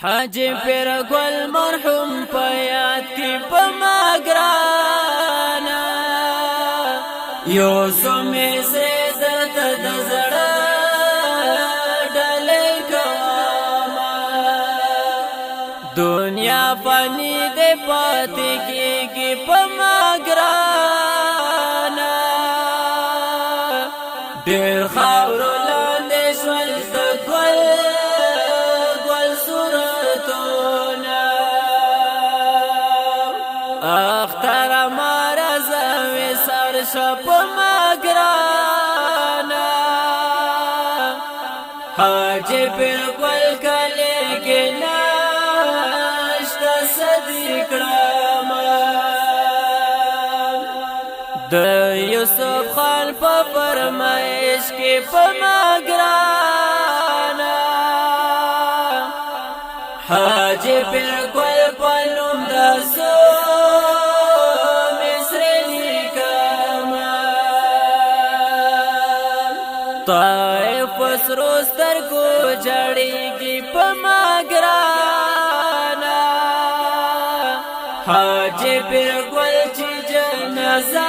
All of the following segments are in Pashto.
حاجی پیر گل مرحوم په یاد کی په ما ګرانا یو سمې سره درته د زړه ډلې کوما دنیا فانی دې پاتې کېږي په ما ګرانا ډېر خاورو لاندې شول د ګل اختر مارزا وسر شپ مگرانا حاجی بالکل کلی گناشت صدیقرام د یوسف خان په فرمایش کې په مگرانا حاجی بالکل پلوم د طائف سروستر کو جڑیگی پا ما گرانا حاجی پیر گل چی جنازہ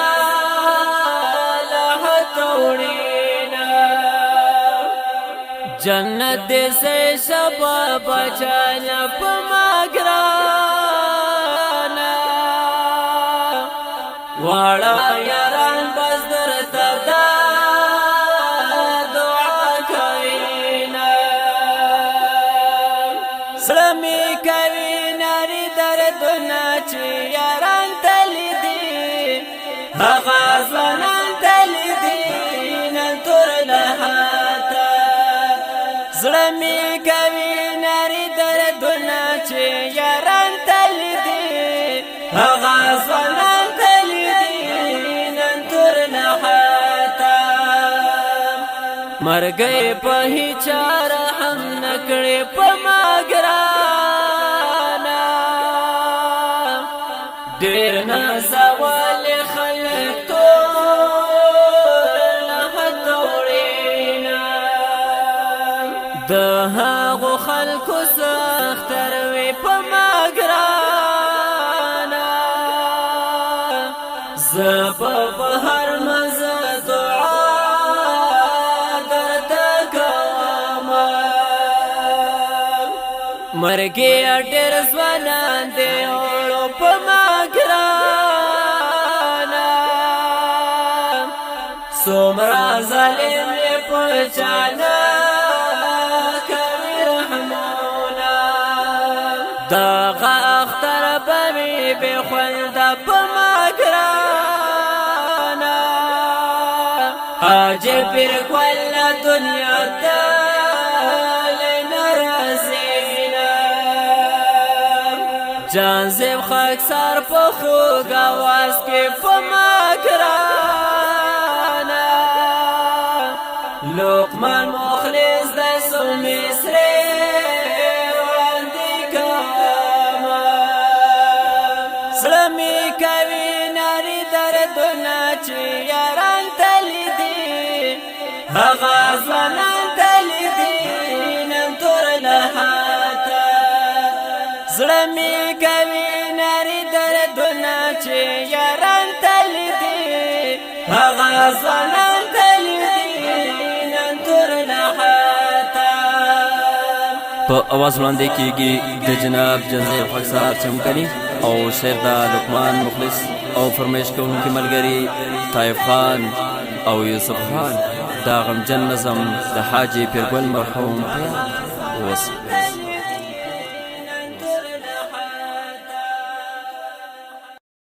لحت اوڑینا جنت دے سے شبا بچانا پا ما گرانا وارا یاران بس در تبدا سلمی کوي ناری دردونه چې یاران تلی دي هغه ځوانان تلی دي نن تور لحاته سلمی کوي ناری دردونه چې یاران تلی دي هغه ځوانان تلی دي نن تور لحاته مرګي په هیچار هم نکړې په ما ګرانا ډېر نازول خلک ټول لحد وړینا د هغو خلکو سختر وي په ما ګرانا زه په بهر مزه مرګي ډېر ځوانان دی اوړو په ما ګرانا څومره ظالم یې په چانا کوي رحمونه دغه اختر به مې بې خونده په ما ګرانا حاجي پیر ګل دنیا ته جانزیب خاکسار په خوږ اواز کې په ما ګرانا لقمان مخلص د سومې سرې وړاندې کومه زړه مې کوي ناري دردونه چې یاران تلي دي هغه ځوانان تلي دي نن تور لحاته زړه مې کوي ناري دردونه چې یاران تلي دي هغه ځوانان تلي دي نن تور لحاته په اواز وړاندې کېږي د جناب جنزیب خاکسار چمکني او شعر د لقمان مخلص او فرمایش کوونکي ملګري طایف خان او یوسف خان دا غمجن نظم د حاجي پیرګل مرحوم اوس